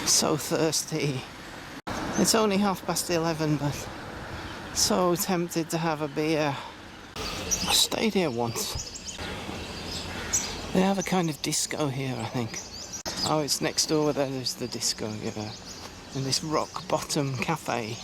So thirsty. It's only 11:30, but so tempted to have a beer. I stayed here once. They have a kind of disco here, I think. Oh, it's next door there, there's the disco, yeah. And this Rock Bottom Café.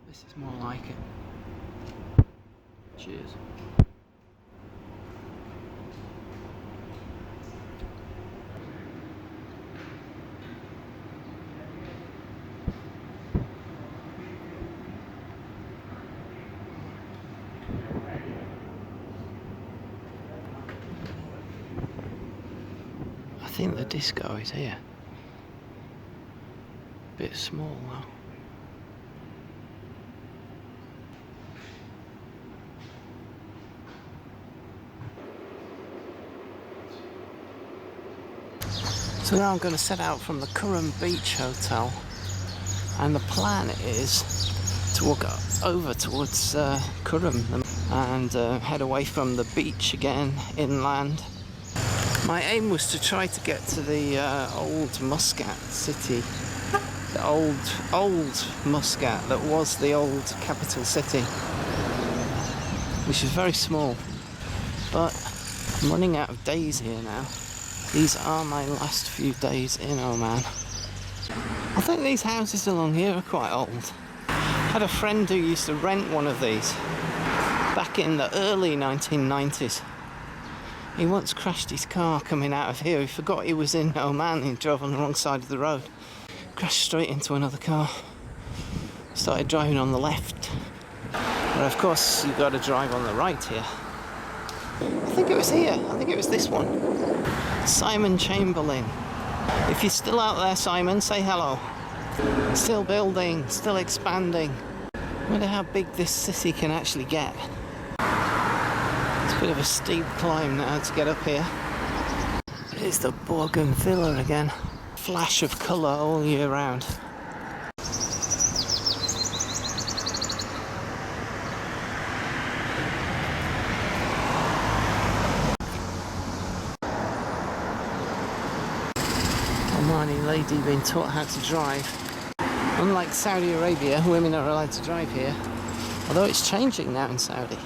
This is more like it. Cheers. I think the disco is here. Bit small though. So now I'm going to set out from the Qurum Beach Hotel, and the plan is to walk over towards Qurum and head away from the beach again inland. My aim was to try to get to the old Muscat city, the old Muscat that was the old capital city, which is very small, but I'm running out of days here now. These are my last few days in Oman. I think these houses along here are quite old. I had a friend who used to rent one of these back in the early 1990s. He once crashed his car coming out of here. He forgot he was in Oman. He drove on the wrong side of the road. Crashed straight into another car. Started driving on the left. But of course you've got to drive on the right here. I think it was here. I think it was this one. Simon Chamberlain. If you're still out there, Simon, say hello. Still building, still expanding. I wonder how big this city can actually get. It's a bit of a steep climb now to get up here. Here's the Bougainvillea again. Flash of colour all year round. Omani lady being taught how to drive. Unlike Saudi Arabia, women are allowed to drive here, although it's changing now in Saudi.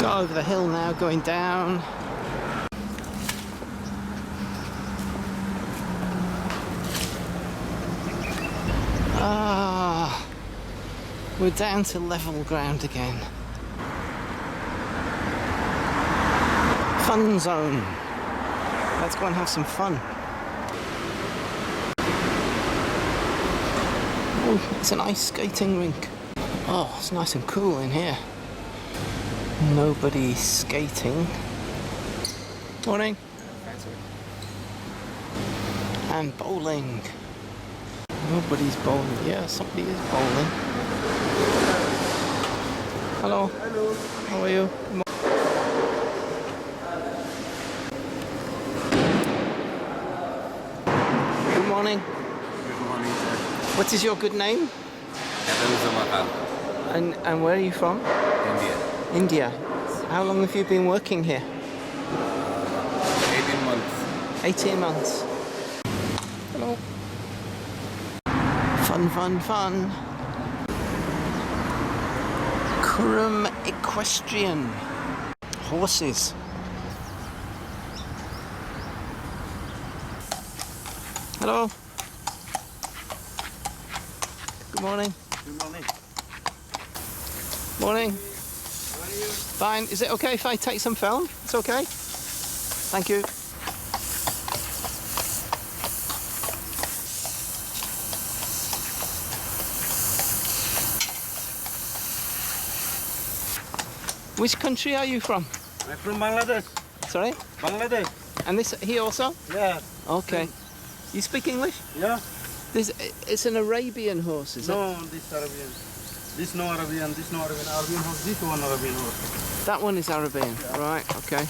Got over the hill now, going down. We're down to level ground again. Fun zone. Let's go and have some fun. Oh, it's an ice skating rink. Oh, it's nice and cool in here. Nobody skating. Morning. And bowling. Nobody's bowling. Yeah, somebody is bowling. Hello. Hello. How are you? Good morning. Good morning, sir. What is your good name? And where are you from? India. India. How long have you been working here? 18 months. 18 months. Hello. Fun, fun, fun. Qurum equestrian. Horses. Hello. Good morning. Good morning. Morning. How are you? Fine. Is it okay if I take some film? It's okay? Thank you. Which country are you from? I'm from Bangladesh. Sorry? Bangladesh. And this here also? Yeah. Okay. You speak English? Yeah. This it's an Arabian horse, is it? No, this Arabian. This no Arabian. This no Arabian. Arabian horse. This one Arabian horse. That one is Arabian. Yeah. Right, okay.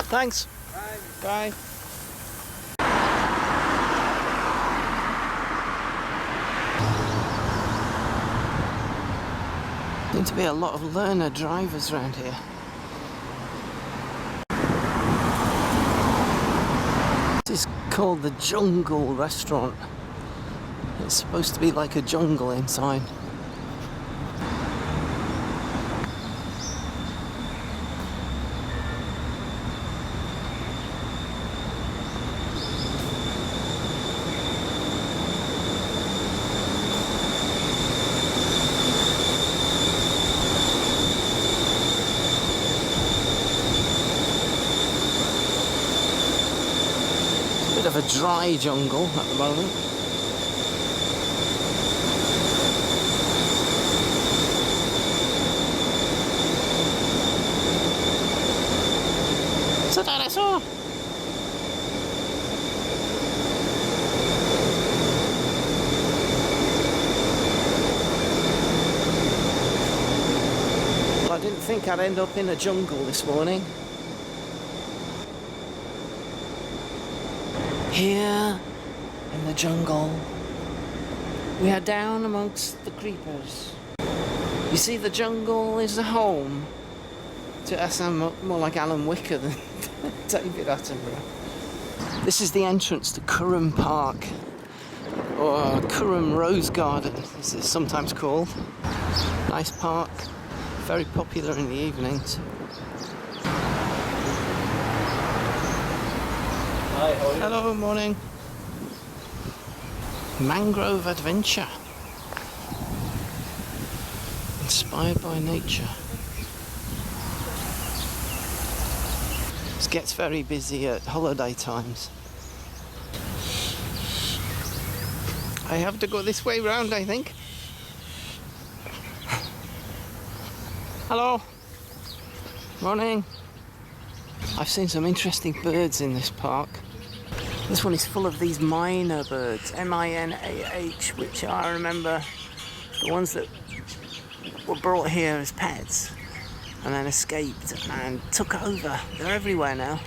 Thanks. Bye. Bye. Seem to be a lot of learner drivers around here. This is called the Jungle Restaurant. It's supposed to be like a jungle inside. Bit of a dry jungle at the moment. It's a dinosaur! Well, I didn't think I'd end up in a jungle this morning. Here in the jungle, we are down amongst the creepers. You see, the jungle is the home to, I sound more like Alan Wicker than David Attenborough. This is the entrance to Qurum Park, or Qurum Rose Garden, as it's sometimes called. Nice park, very popular in the evenings. Hi, how are you? Hello, morning. Mangrove Adventure. Inspired by nature. It gets very busy at holiday times. I have to go this way round, I think. Hello. Morning. I've seen some interesting birds in this park. This one is full of these minor birds, M-I-N-A-H, which I remember the ones that were brought here as pets and then escaped and took over. They're everywhere now.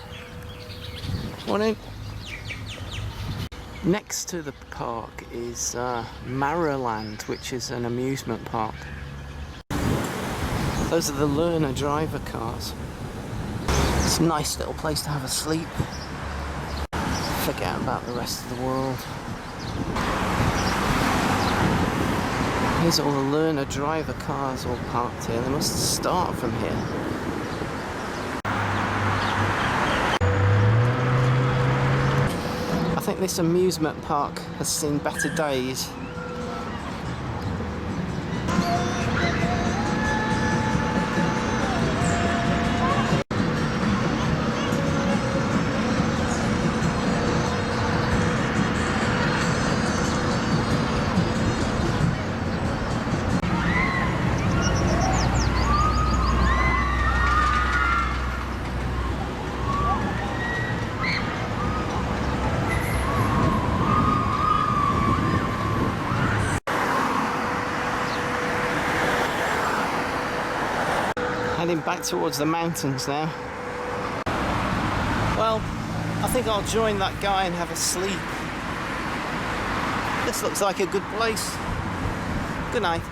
Morning. Next to the park is Marah Land, which is an amusement park. Those are the learner driver cars. It's a nice little place to have a sleep. Forget about the rest of the world. Here's all the learner driver cars all parked here. They must start from here. I think this amusement park has seen better days. Heading back towards the mountains now. Well, I think I'll join that guy and have a sleep. This looks like a good place. Good night.